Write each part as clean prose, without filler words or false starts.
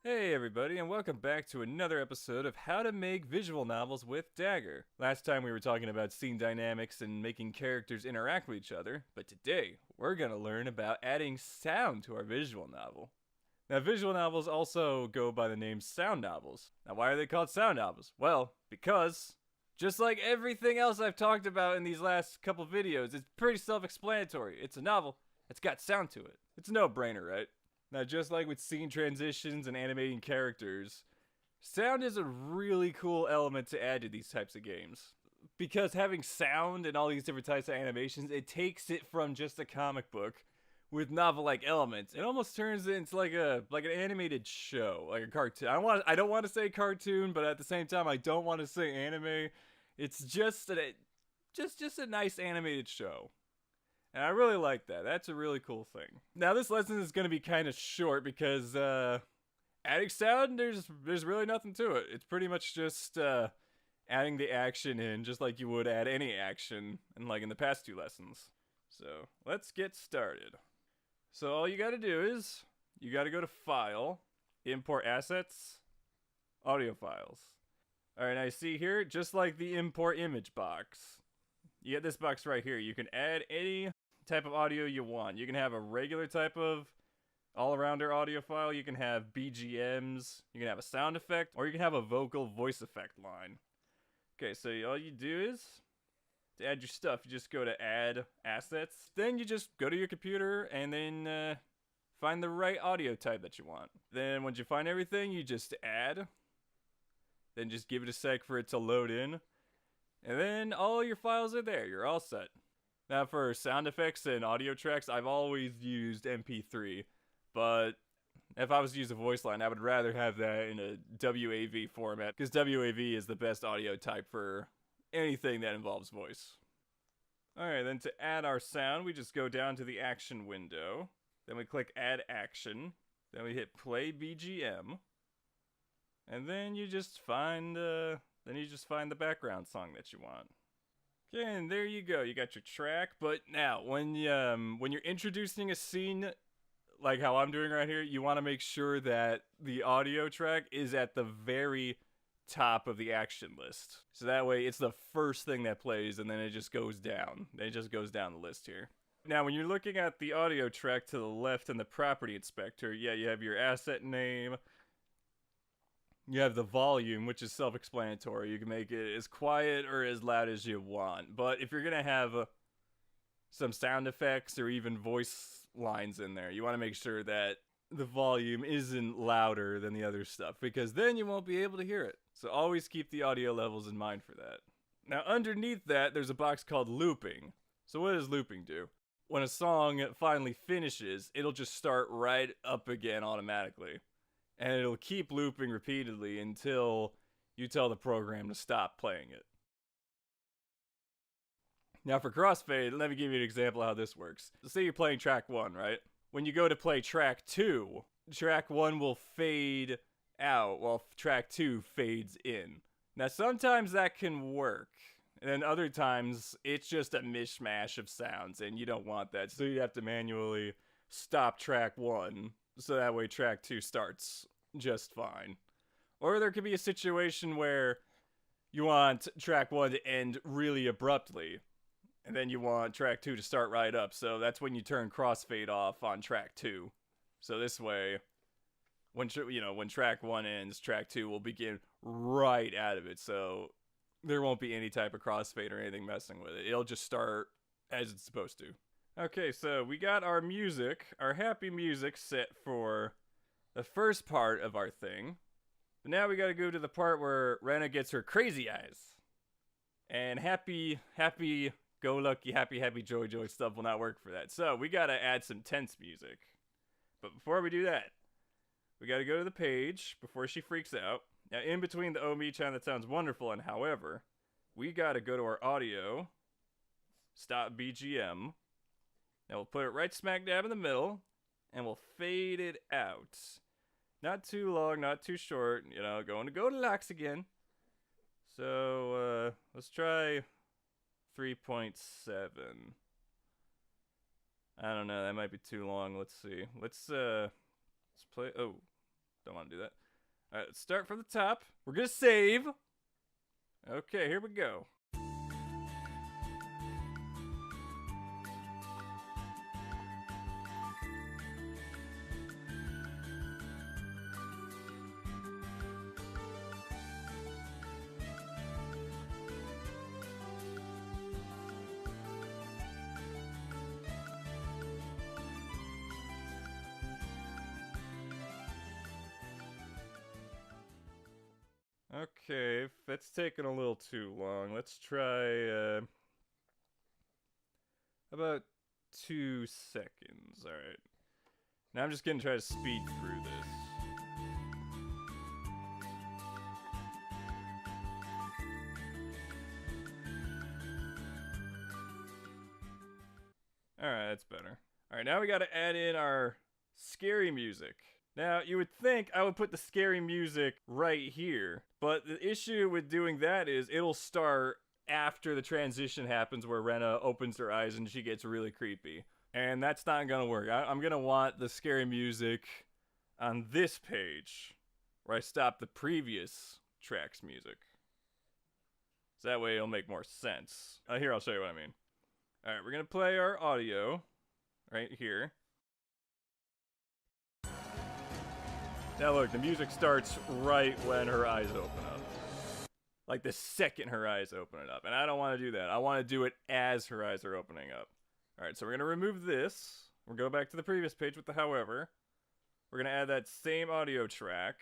Hey everybody, and welcome back to another episode of How to Make Visual Novels with Dagger. Last time we were talking about scene dynamics and making characters interact with each other, but today we're going to learn about adding sound to our visual novel. Now, visual novels also go by the name sound novels. Now, why are they called sound novels? Well, because just like everything else I've talked about in these last couple videos, it's pretty self-explanatory. It's a novel, it's got sound to it. It's a no-brainer, right? Now, just like with scene transitions and animating characters, sound is a really cool element to add to these types of games. Because having sound and all these different types of animations, it takes it from just a comic book with novel-like elements. It almost turns it into like an animated show, like a cartoon. I don't want to say cartoon, but at the same time, I don't want to say anime. It's just a nice animated show. And I really like that. That's a really cool thing. Now, this lesson is going to be kind of short because adding sound, there's really nothing to it. It's pretty much just adding the action in, just like you would add any action in the past two lessons. So let's get started. So all you got to do is you got to go to File, Import Assets, Audio Files. All right, now you see here, just like the Import Image box, you get this box right here. You can add any type of audio you want. You can have a regular type of all-arounder audio file. You can have BGMs. You can have a sound effect, or you can have a vocal voice effect line. Okay, so all you do is to add your stuff, you just go to Add Assets. Then you just go to your computer and then find the right audio type that you want. Then once you find everything, you just add. Then just give it a sec for it to load in. And then all your files are there. You're all set. Now for sound effects and audio tracks, I've always used MP3. But if I was to use a voice line, I would rather have that in a WAV format. Because WAV is the best audio type for anything that involves voice. Alright, then to add our sound, we just go down to the action window. Then we click Add Action. Then we hit Play BGM. And then you just find the background song that you want. Okay, and there you go. You got your track. But now, when you're introducing a scene, like how I'm doing right here, you want to make sure that the audio track is at the very top of the action list. So that way, it's the first thing that plays, and then it just goes down. It just goes down the list here. Now, when you're looking at the audio track to the left in the property inspector, yeah, you have your asset name. You have the volume, which is self-explanatory. You can make it as quiet or as loud as you want. But if you're going to have some sound effects or even voice lines in there, you want to make sure that the volume isn't louder than the other stuff, because then you won't be able to hear it. So always keep the audio levels in mind for that. Now underneath that, there's a box called looping. So what does looping do? When a song finally finishes, it'll just start right up again automatically. And it'll keep looping repeatedly until you tell the program to stop playing it. Now for crossfade, let me give you an example of how this works. Say you're playing track 1, right? When you go to play track 2, track 1 will fade out while track 2 fades in. Now sometimes that can work. And then other times, it's just a mishmash of sounds and you don't want that. So you have to manually stop track 1. So that way track 2 starts just fine. Or there could be a situation where you want track 1 to end really abruptly, and then you want track 2 to start right up. So that's when you turn crossfade off on track 2. So this way, when track 1 ends, track 2 will begin right out of it. So there won't be any type of crossfade or anything messing with it. It'll just start as it's supposed to. Okay, so we got our music, our happy music set for the first part of our thing. But now we gotta go to the part where Rena gets her crazy eyes. And happy go lucky, happy joy stuff will not work for that. So we gotta add some tense music. But before we do that, we gotta go to the page before she freaks out. Now in between the Oh Me chime that sounds wonderful and however, we gotta go to our audio, stop BGM. Now we'll put it right smack dab in the middle, and we'll fade it out. Not too long, not too short, going to Goldilocks again. So, let's try 3.7. I don't know, that might be too long, let's see. Let's play, oh. Don't want to do that. Alright, let's start from the top. We're gonna save. Okay, here we go. Okay, if that's taking a little too long, let's try, about 2 seconds. Alright. Now I'm just gonna try to speed through this. Alright, that's better. Alright, now we gotta add in our scary music. Now, you would think I would put the scary music right here, but the issue with doing that is it'll start after the transition happens where Rena opens her eyes and she gets really creepy. And that's not gonna work. I'm gonna want the scary music on this page, where I stop the previous track's music. So that way it'll make more sense. Here, I'll show you what I mean. Alright, we're gonna play our audio right here. Now look, the music starts right when her eyes open up. Like the second her eyes open it up. And I don't want to do that. I want to do it as her eyes are opening up. Alright, so we're going to remove this. We'll go back to the previous page with the however. We're going to add that same audio track.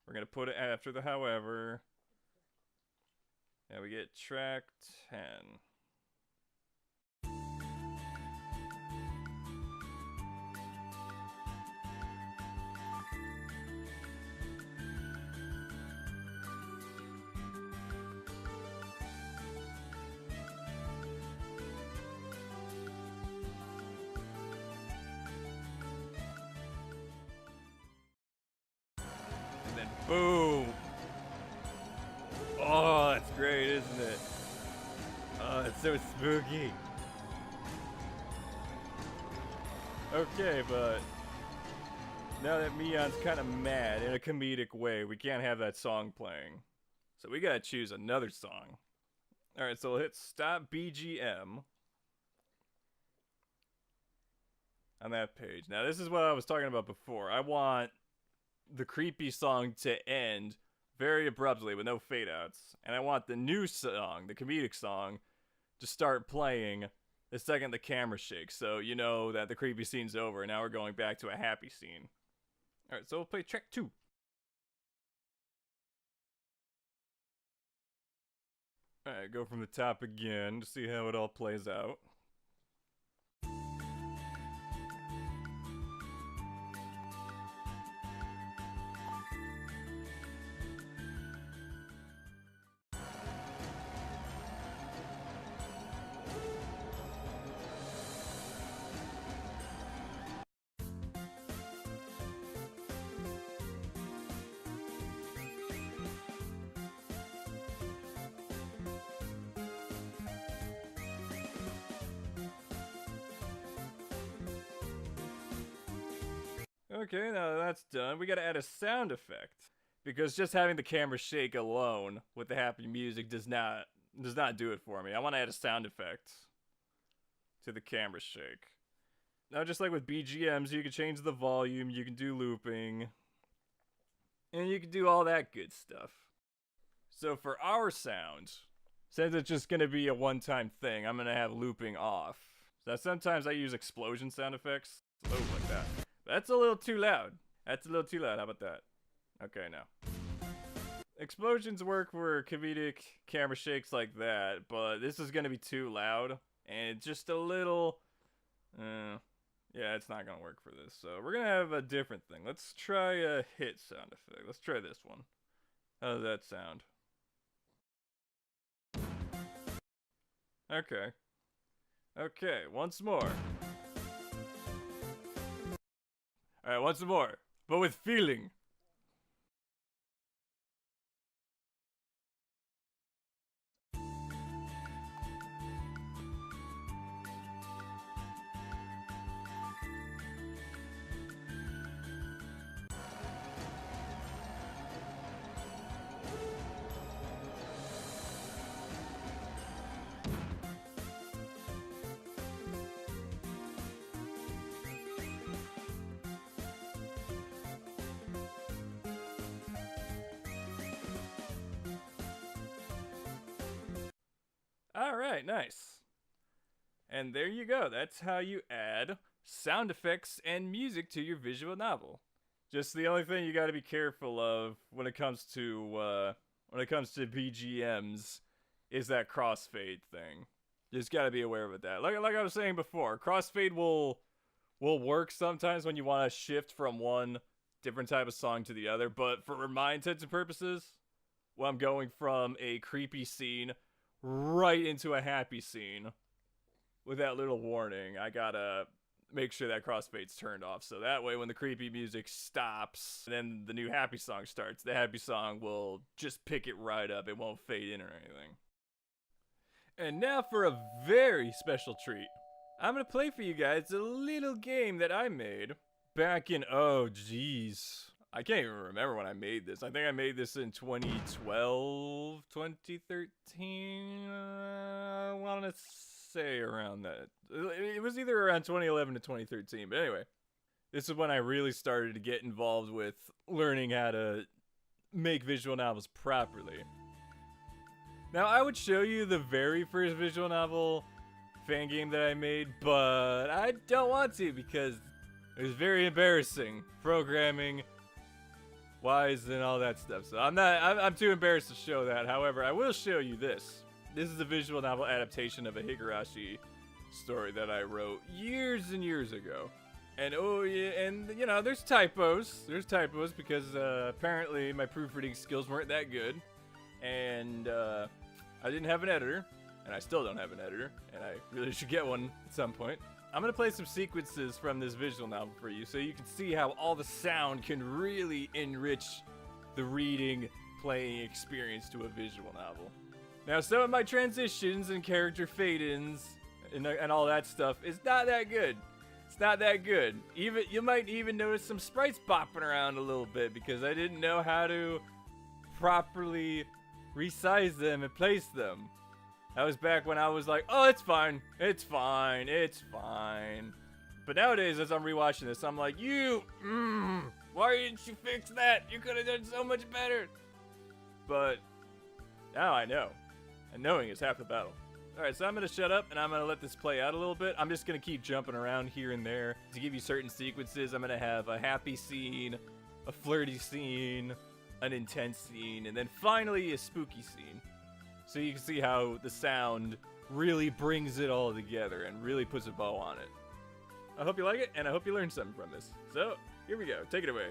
We're going to put it after the however. And we get track 10. Boom! Oh, that's great, isn't it? Oh, it's so spooky. Okay, but now that Mion's kind of mad in a comedic way, we can't have that song playing. So we gotta choose another song. Alright, so we'll hit stop BGM on that page. Now, this is what I was talking about before. I want the creepy song to end very abruptly with no fade outs, and I want the new song, the comedic song, to start playing the second the camera shakes, so you know that the creepy scene's over and now we're going back to a happy scene. Alright, so we'll play track 2. Alright, go from the top again to see how it all plays out. Okay, now that that's done, we gotta add a sound effect. Because just having the camera shake alone with the happy music does not do it for me. I want to add a sound effect to the camera shake. Now, just like with BGMs, you can change the volume, you can do looping, and you can do all that good stuff. So for our sound, since it's just gonna be a one-time thing, I'm gonna have looping off. So sometimes I use explosion sound effects. Oh, like that. That's a little too loud. That's a little too loud. How about that? Okay, now. Explosions work for comedic camera shakes like that, but this is going to be too loud, and just a little... yeah, it's not going to work for this, so we're going to have a different thing. Let's try a hit sound effect. Let's try this one. How does that sound? Okay. Okay, once more. Alright, once more, but with feeling. All right, nice. And there you go. That's how you add sound effects and music to your visual novel. Just the only thing you got to be careful of when it comes to BGMs is that crossfade thing. Just got to be aware of that. Like I was saying before, crossfade will work sometimes when you want to shift from one different type of song to the other, but for my intents and purposes, when I'm going from a creepy scene right into a happy scene with that little warning, I gotta make sure that crossfade's turned off, so that way when the creepy music stops and then the new happy song starts, the happy song will just pick it right up. It won't fade in or anything. And now for a very special treat. I'm gonna play for you guys a little game that I made back in, oh geez, I can't even remember when I made this. I think I made this in 2012, 2013, I wanna say around that. It was either around 2011 to 2013, but anyway. This is when I really started to get involved with learning how to make visual novels properly. Now, I would show you the very first visual novel fan game that I made, but I don't want to because it was very embarrassing, programming wise and all that stuff. So I'm too embarrassed to show that. However, I will show you this. This is a visual novel adaptation of a Higurashi story that I wrote years and years ago. And oh yeah, and you know, there's typos. There's typos because apparently my proofreading skills weren't that good. And I didn't have an editor, and I still don't have an editor, and I really should get one at some point. I'm gonna play some sequences from this visual novel for you so you can see how all the sound can really enrich the reading, playing experience to a visual novel. Now, some of my transitions and character fade-ins and all that stuff is not that good. It's not that good. Even you might even notice some sprites bopping around a little bit because I didn't know how to properly resize them and place them. That was back when I was like, oh, it's fine. It's fine. It's fine. But nowadays, as I'm rewatching this, I'm like, why didn't you fix that? You could have done so much better. But now I know. And knowing is half the battle. Alright, so I'm going to shut up and I'm going to let this play out a little bit. I'm just going to keep jumping around here and there to give you certain sequences. I'm going to have a happy scene, a flirty scene, an intense scene, and then finally a spooky scene. So you can see how the sound really brings it all together and really puts a bow on it. I hope you like it, and I hope you learned something from this. So, here we go. Take it away.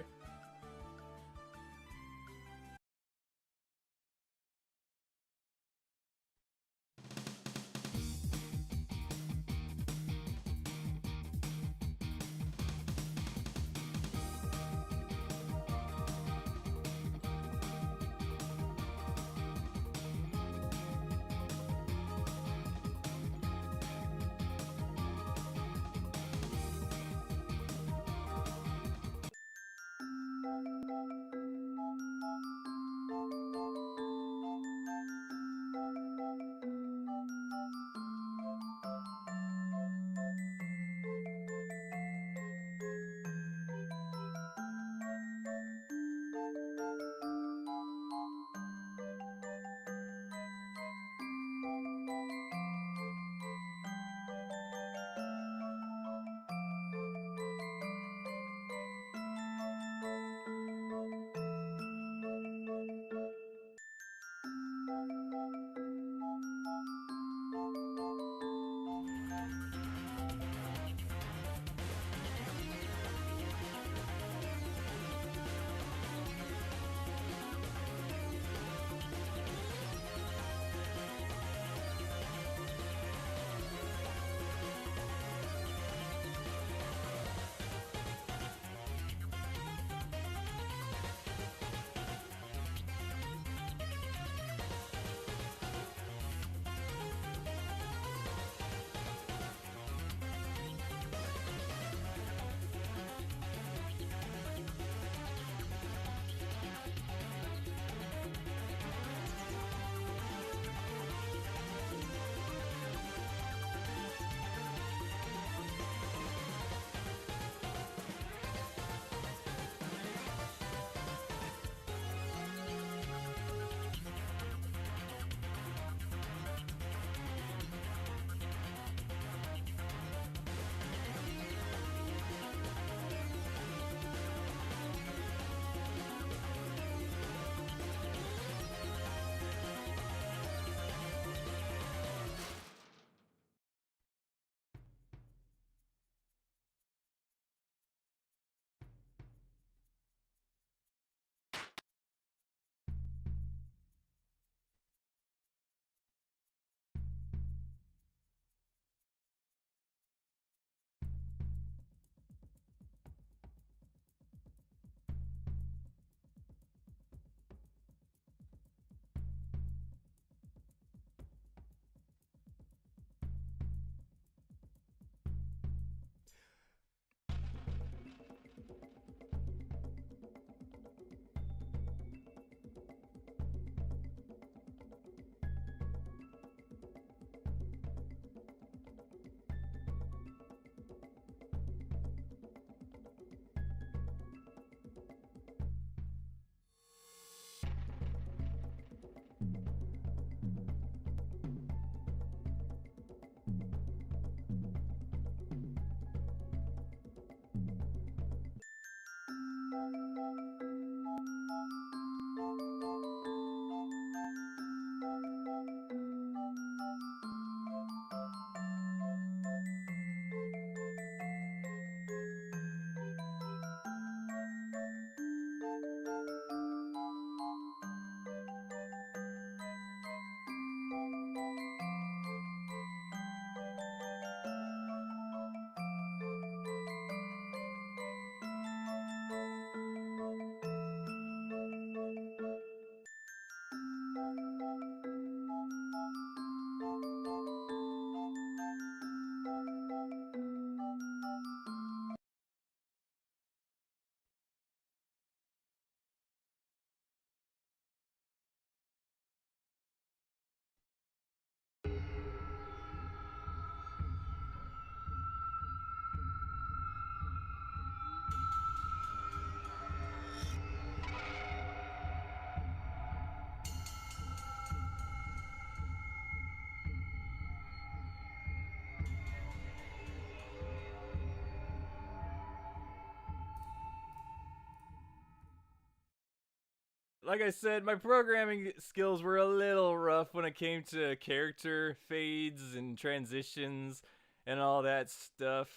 like I said, my programming skills were a little rough when it came to character fades and transitions and all that stuff.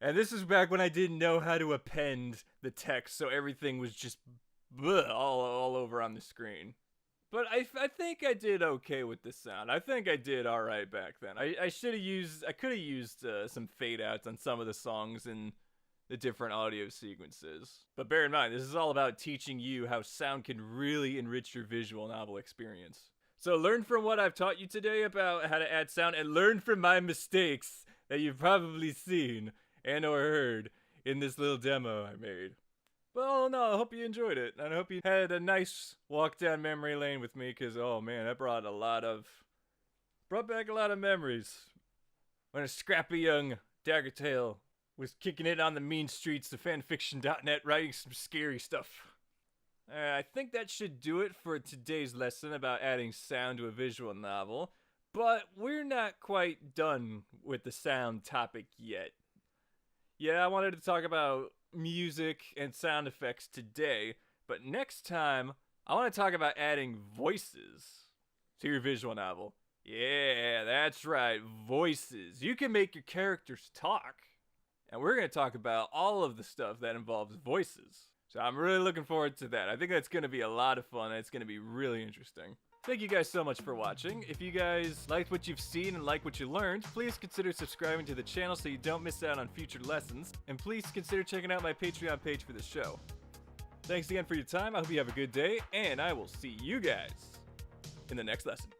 And this is back when I didn't know how to append the text, so everything was just all over on the screen. But I think I did okay with the sound. I think I did all right back then. I could have used some fade outs on some of the songs and the different audio sequences. But bear in mind, this is all about teaching you how sound can really enrich your visual novel experience. So learn from what I've taught you today about how to add sound, and learn from my mistakes that you've probably seen and or heard in this little demo I made. Well, no, I hope you enjoyed it. And I hope you had a nice walk down memory lane with me, because, oh man, that brought back a lot of memories. When a scrappy young Dagger Tail was kicking it on the mean streets of fanfiction.net, writing some scary stuff. I think that should do it for today's lesson about adding sound to a visual novel, but we're not quite done with the sound topic yet. Yeah, I wanted to talk about music and sound effects today, but next time I want to talk about adding voices to your visual novel. Yeah, that's right, voices. You can make your characters talk, and we're going to talk about all of the stuff that involves voices. So I'm really looking forward to that. I think that's going to be a lot of fun, and it's going to be really interesting. Thank you guys so much for watching. If you guys liked what you've seen and like what you learned, please consider subscribing to the channel so you don't miss out on future lessons. And please consider checking out my Patreon page for the show. Thanks again for your time. I hope you have a good day, and I will see you guys in the next lesson.